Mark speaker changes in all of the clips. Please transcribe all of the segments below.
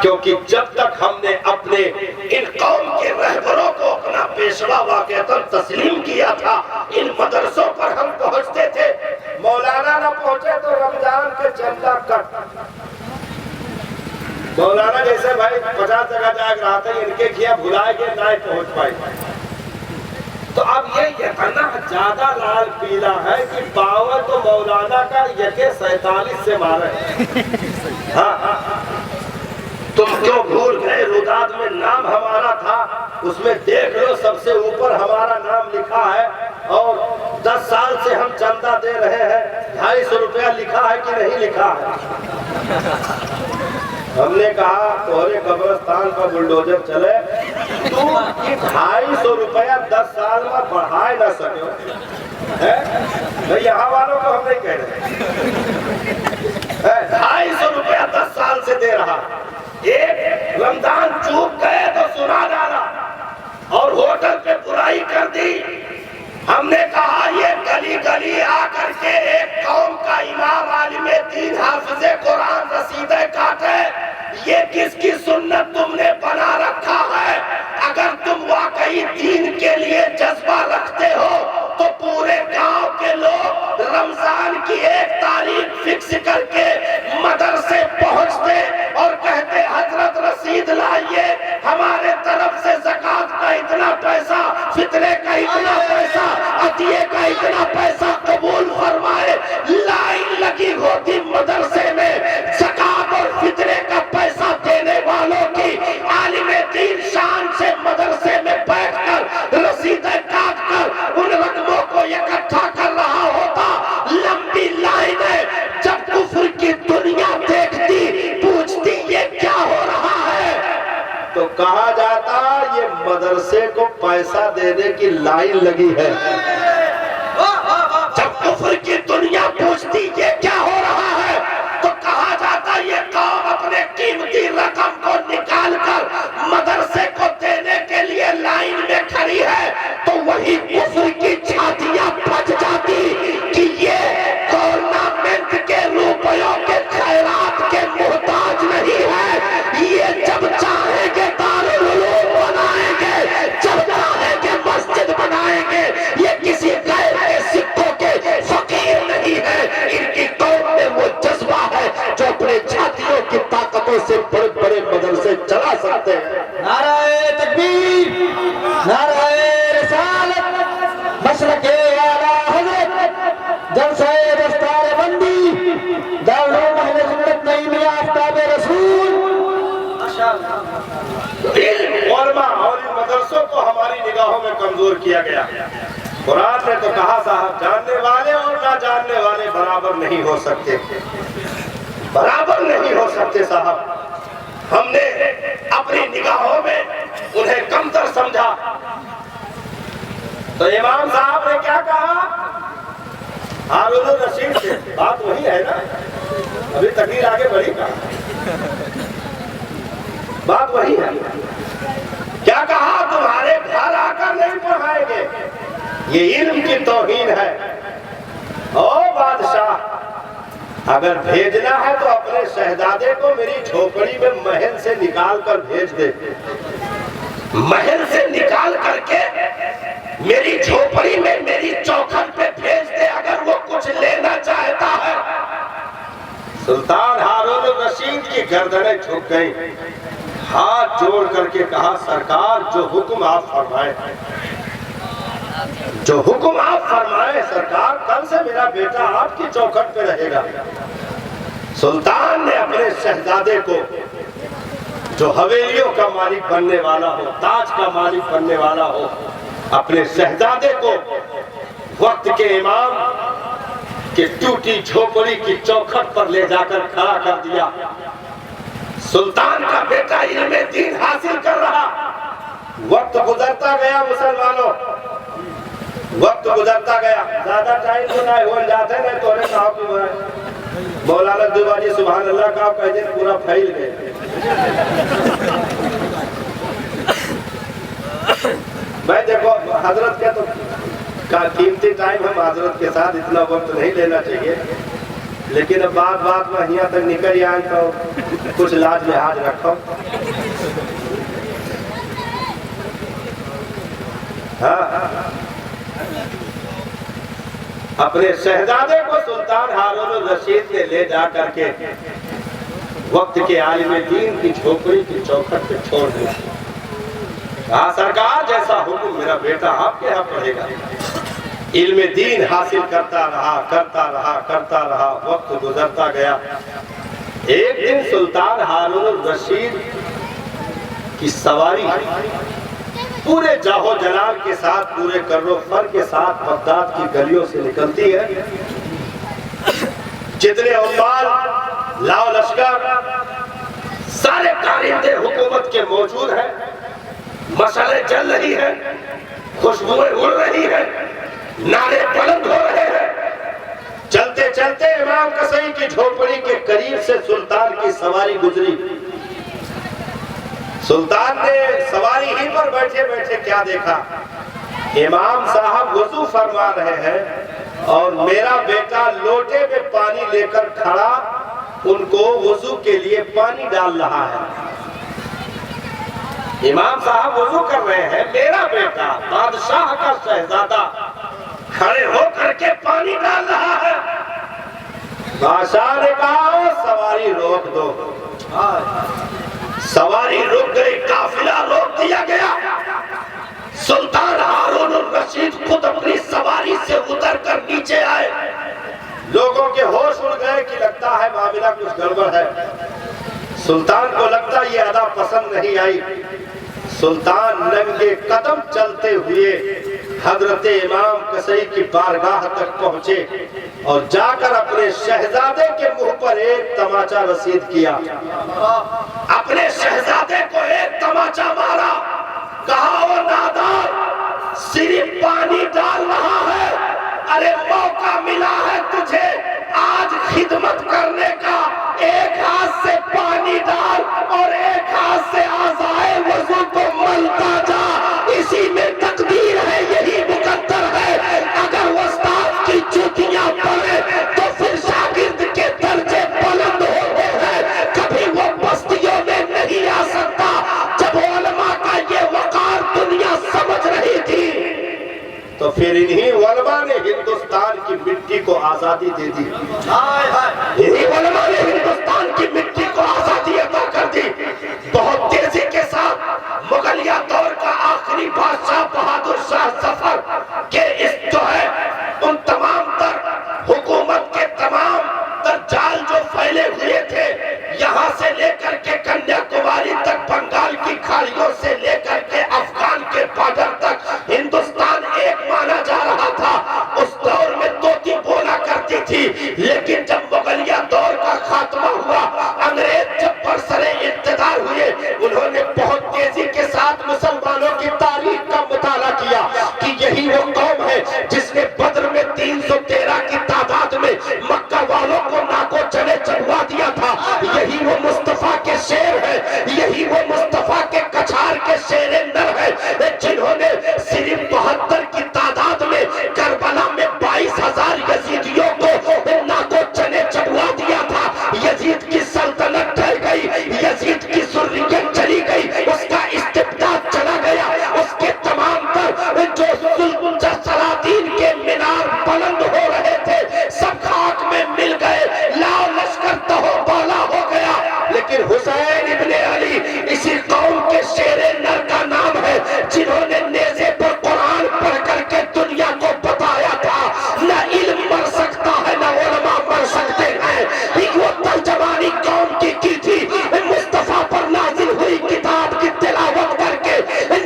Speaker 1: کیونکہ جب تک ہم نے اپنے ان قوم کے رہبروں کو اپنا پیشوا واقعتاً تسلیم کیا تھا، ان مدرسوں پر ہم پہنچتے تھے، مولانا نہ پہنچے تو رمضان کے چندہ کٹ، مولانا جیسے بھائی 50 جگہ جاگ رہا تھا، ان کے کیا بھلائے گے نہ پہنچ پائے۔ تو اب یہ اتنا زیادہ لال پیلا ہے کہ باور تو مولانا کا یکے 47 سے مارا ہے۔ ہاں تم کیوں بھول گئے روداد میں نام ہمارا تھا، اس میں دیکھ لو سب سے اوپر ہمارا نام لکھا ہے، اور 10 سال سے ہم چندہ دے رہے ہیں، 250 روپیہ لکھا ہے کہ نہیں لکھا ہے؟ ہم نے کہا تمہارے قبرستان کا بلڈوزر چلے، تو 250 روپیہ 10 سال میں بڑھائے نہ سکے، میں یہاں والوں کو ہم نہیں کہہ رہے، 250 روپیہ 10 سال سے دے رہا، ایک رمضان چوک گئے تو سنا ڈالا اور ہوٹل پہ برائی کر دی۔ ہم نے کہا یہ گلی گلی آ کر کے ایک قوم کا امام عالم دین حافظ قرآن رسیدہ کاٹے، یہ کس کی سنت تم نے بنا رکھا ہے؟ اگر تم واقعی دین کے لیے جذبہ رکھتے ہو تو پورے گاؤں کے لوگ رمضان کی ایک تاریخ فکس کر کے مدرسے پہنچتے اور کہتے حضرت رسید لائیے، ہمارے طرف سے زکوٰۃ کا اتنا پیسہ، فطرے کا اتنا پیسہ، عطیے کا اتنا پیسہ قبول فرمائے۔ لائن لگی ہوتی مدرسے میں، زکوٰۃ اور فطرے کا پیسہ دینے والوں کی، عالم دین شان سے مدرسے میں بیٹھ کر رسیدیں کاٹ کر ان رقموں کو اکٹھا کر رہا ہوتا۔ لمبی لائنیں، جب کفر کی دنیا دیکھتی پوچھتی یہ کیا ہو رہا ہے، تو کہا جاتا یہ مدرسے کو پیسہ دینے کی لائن لگی ہے۔ جب کفر کی دنیا پوچھتی یہ کیا ہو رہا ہے تو کہا جاتا یہ قوم اپنے قیمتی رقم کو نکال کر مدرسے کو دینے کے لیے لائن میں کھڑی ہے، تو وہی کفر کی چھاتیاں بج جاتی کہ یہ گورنمنٹ کے روپیوں کے خیرات کے محتاج نہیں ہے، یہ جب چاہیں گے دارالعلوم بنائیں گے، جب چاہیں گے مسجد بنائیں گے، یہ کسی غیر کے سکھوں کے فقیر نہیں ہے، ان کی قوم میں وہ جذبہ ہے جو اپنے چھاتیوں کی طاقتوں سے بڑے بڑے مدرسے چلا سکتے ہیں۔
Speaker 2: نعرہ تکبیر، نعرہ رسالت، مشرق اعلیٰ حضرت، جلسہ دستار بندی، دارالعلوم اہل سنت نعیمیہ آفتاب رسول۔
Speaker 1: علم، علماء اور ان مدرسوں کو ہماری نگاہوں میں کمزور کیا گیا۔ قرآن نے تو کہا صاحب جاننے والے اور نہ جاننے والے برابر نہیں ہو سکتے، برابر نہیں ہو سکتے صاحب۔ ہم نے اپنی نگاہوں میں انہیں کمتر سمجھا، تو امام صاحب نے کیا کہا؟ ہارون الرشید سے بات وہی ہے نا، ابھی تقریر آگے بڑھی کہا، بات وہی ہے۔ کیا کہا؟ تمہارے گھر آ کر نہیں پڑھائیں گے، یہ علم کی توہین ہے۔ او بادشاہ، اگر بھیجنا ہے تو اپنے شہزادے کو میری جھوپڑی میں محل سے نکال کر بھیج دے، محل سے نکال کر کے میری جھوپڑی میں میری چوکھٹ پہ بھیج دے اگر وہ کچھ لینا چاہتا ہے۔ سلطان ہارون الرشید کی گردنیں جھک گئیں، ہاتھ جوڑ کر کے کہا سرکار جو حکم آپ فرمائیں، جو حکم آپ فرمائیں سرکار، کل سے میرا بیٹا آپ کی چوکھٹ پہ رہے گا۔ سلطان نے اپنے شہزادے کو جو حویلیوں کا مالک بننے والا ہو، تاج کا مالک بننے والا ہو، اپنے شہزادے کو وقت کے امام کے ٹوٹی جھوپڑی کی چوکھٹ پر لے جا کر کھڑا کر دیا۔ سلطان کا بیٹا علم دین حاصل کر رہا، وقت گزرتا گیا مسلمانوں، وقت گزرتا گیا، زیادہ ٹائم تو نہ ہو جاتے نہیں تو انہیں کہا کہ مولانا دوباجی سبحان اللہ کا آپ کہتے ہیں پورا پھیل گئے۔ میں دیکھو حضرت کے تو قیمتی ٹائم ہم حضرت کے ساتھ اتنا وقت نہیں لینا چاہیے، لیکن اب بات بات میں یہاں تک نکل آئیں تو کچھ لاج لحاظ رکھو. ہاں اپنے شہزادے کو سلطان ہارون الرشید نے لے جا کر کے وقت کے عالم دین کی جھوپڑی کی چوکھٹ پہ چھوڑ دیا. کہا سرکار جیسا حکم میرا بیٹا آپ کے یہاں پڑھے گا. علم دین حاصل کرتا رہا وقت گزرتا گیا. ایک دن سلطان ہارون الرشید کی سواری پورے جاہو جلال کے ساتھ پورے کر و فر کے ساتھ بغداد کی گلیوں سے نکلتی ہے. جتنے عمال لاؤ لشکر سارے کارندے حکومت کے موجود ہیں. مشعلیں جل رہی ہیں, خوشبوئیں اڑ رہی ہیں, نعرے بلند ہو رہے ہیں. چلتے چلتے امام کسائی کی جھوپڑی کے قریب سے سلطان کی سواری گزری. سلطان نے سواری ہی پر بیٹھے بیٹھے کیا دیکھا, امام صاحب وضو فرما رہے ہیں اور میرا بیٹا لوٹے میں پانی لے کر کھڑا ان کو وضو کے لیے پانی ڈال رہا ہے. امام صاحب وضو کر رہے ہیں, میرا بیٹا بادشاہ کا شہزادہ کھڑے ہو کر کے پانی ڈال رہا ہے. بادشاہ نے کہا سواری روک دو. سواری رک گئی, قافلہ روک دیا گیا. سلطان ہارون الرشید خود اپنی سواری سے اتر کر نیچے آئے. لوگوں کے ہوش اڑ گئے کہ لگتا ہے معاملہ کچھ گڑبڑ ہے. سلطان کو لگتا یہ ادا پسند نہیں آئی. سلطان ننگے قدم چلتے ہوئے حضرت امام کسائی کی بارگاہ تک پہنچے اور جا کر اپنے شہزادے کے منہ پر ایک تماچا رسید کیا. اپنے شہزادے کو ایک تماچا مارا. کہا وہ نادان صرف پانی ڈال رہا ہے, ارے موقع ملا ہے تجھے آج خدمت کرنے کا. ایک ہاتھ سے پانی ڈال اور ایک ہاتھ سے آزائے وضو کو ملتا جا. اسی میں تقدیر ہے, یہی مقدر ہے. اگر استاد کی جوتیاں پڑے تو پھر شاگرد کے درجے بلند ہوتے ہیں. کبھی وہ بستیوں میں نہیں آ سکتا. جب علماء کا یہ وقار دنیا سمجھ رہی تھی تو پھر انہی علماء نے ہندوستان کی مٹی کو آزادی دے دی. انہی علماء نے ہندوستان کی مٹی کو آزادی عطا کر دی. بہت تیزی کے ساتھ مغلیہ دور کا آخری بادشاہ بہادر شاہ ظفر کے اس جو ہے ان تمام تر حکومت کے تمام تر جال جو پھیلے ہوئے تھے, یہاں سے لے کر کے کنیا کماری تک, بنگال کی کھاڑیوں سے لے کر کے افغان کے بارڈر تک ہندوستان ایک مانا جا رہا تھا. اس دور میں طوطی بولا کرتی تھی, لیکن جب مغلیہ دور کا خاتمہ ہوا, انگریز جب برسرے اقتدار ہوئے, انہوں نے بہت تیزی کے ساتھ مسلمانوں کی تاریخ کا مطالعہ کیا کہ یہی وہ قوم ہے جس نے بدر میں 313 کی تعداد میں مکہ والوں کو ناکو چنے چڑھوا دیا تھا. یہی وہ مصطفیٰ کے شیر ہے, یہی وہ مصطفیٰ کے کچھار کے شیر نر ہے جنہوں نے صرف 72 کی تعداد میں کربلا میں 22,000 یزیدیوں کو ناکو چنے چڑھوا دیا تھا. یزید کی سلطنت ڈھل گئی, یزید کی ذریت چلی گئی, اس کا استبداد چلا گیا. اس کے تمام تر جو سلاطین کے مینار بلند ہو رہے تھے سب خاک میں مل گئے. لاؤ لشکر تہو بالا ہو گیا. لیکن حسین ابن علی اسی قوم کے شیر نر کا نام ہے جنہوں نے نیزے پر قرآن پڑھ کر کے دنیا کو بتایا تھا نہ علم مر سکتا ہے نہ علماء مر سکتے ہیں. وہ ترجمانی قوم کی تھی. مصطفیٰ پر نازل ہوئی کتاب کی تلاوت کر کے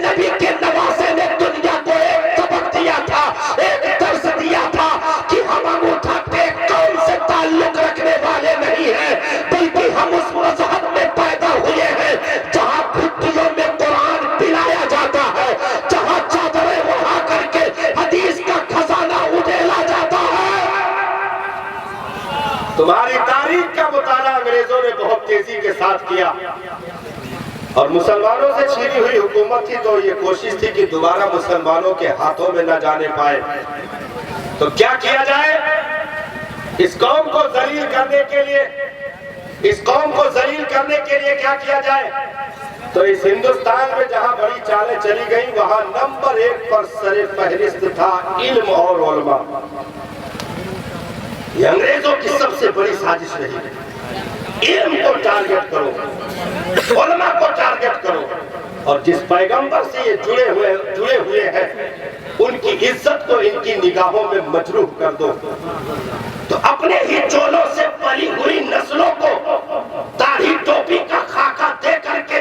Speaker 1: نبی کے نواسے نے دنیا کو ایک سبق دیا تھا, ایک درس دیا تھا کہ ہم انگوٹھا ٹیک قوم سے تعلق رکھنے والے نہیں ہیں, بلکہ ہم اس مذہب میں پیدا ہوئے ہیں جہاں گھٹیوں میں قرآن پلایا جاتا ہے, جہاں چادریں اڑا کر کے حدیث کا خزانہ اجیلا جاتا ہے. تمہاری تاریخ کا مطالعہ انگریزوں نے بہت تیزی کے ساتھ کیا اور مسلمانوں سے چھینی ہوئی حکومت تھی تو یہ کوشش تھی کہ دوبارہ مسلمانوں کے ہاتھوں میں نہ جانے پائے. تو کیا کیا جائے؟ اس قوم کو ذلیل کرنے کے لیے کیا کیا جائے؟ تو اس ہندوستان میں جہاں بڑی چالیں چلی گئی وہاں نمبر 1 پر سر فہرست تھا علم اور علماء۔ یہ انگریزوں کی سب سے بڑی سازش رہی، علم کو ٹارگٹ کرو، علماء کو ٹارگٹ کرو، اور جس پیغمبر سے یہ جڑے ہوئے ہیں ان کی عزت کو ان کی نگاہوں میں مجروح کر دو۔ تو اپنے ہی چولوں سے پلی ہوئی نسلوں کو داڑھی ٹوپی کا خاکہ دے کر کے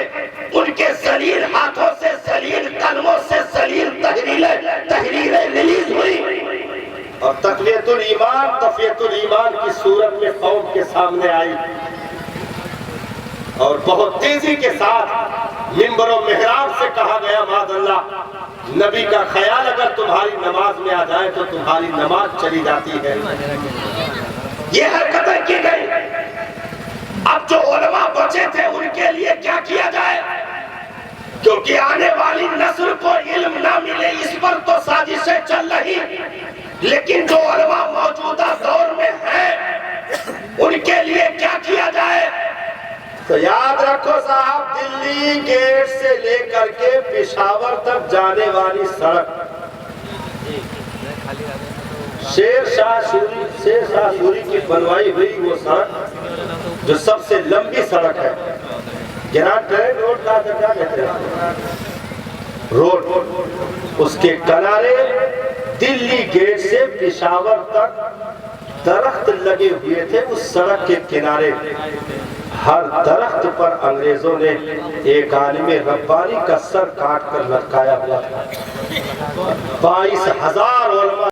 Speaker 1: ان کے ذلیل ہاتھوں سے، ذلیل قلموں سے ذلیل تحریریں ریلیز ہوئی، اور تقویت الایمان کی صورت میں قوم کے سامنے آئی، اور بہت تیزی کے ساتھ منبر و محراب سے کہا گیا معاذ اللہ، نبی کا خیال اگر تمہاری نماز میں آ جائے تو تمہاری نماز چلی جاتی ہے۔ یہ حرکتیں کی گئی۔ اب جو علماء بچے تھے ان کے لیے کیا کیا جائے؟ کیونکہ آنے والی نسل کو علم نہ ملے اس پر تو سازشیں چل رہی، لیکن جو علماء موجودہ دور میں ہیں ان کے لیے کیا کیا جائے؟ تو یاد رکھو صاحب، دلی گیٹ سے لے کر کے پشاور تک جانے والی سڑک شیر شاہ سوری کی بنوائی ہوئی وہ سڑک جو سب سے لمبی سڑک ہے، گرانڈ ٹرینک روڈ کا کیا کہتے ہیں روڈ، اس کے کنارے دلی گیٹ سے پشاور تک درخت لگے ہوئے تھے۔ اس سڑک کے کنارے ہر درخت پر انگریزوں نے ایک عالم ربانی کا سر کاٹ کر لٹکایا ہوا تھا۔ 22,000 علماء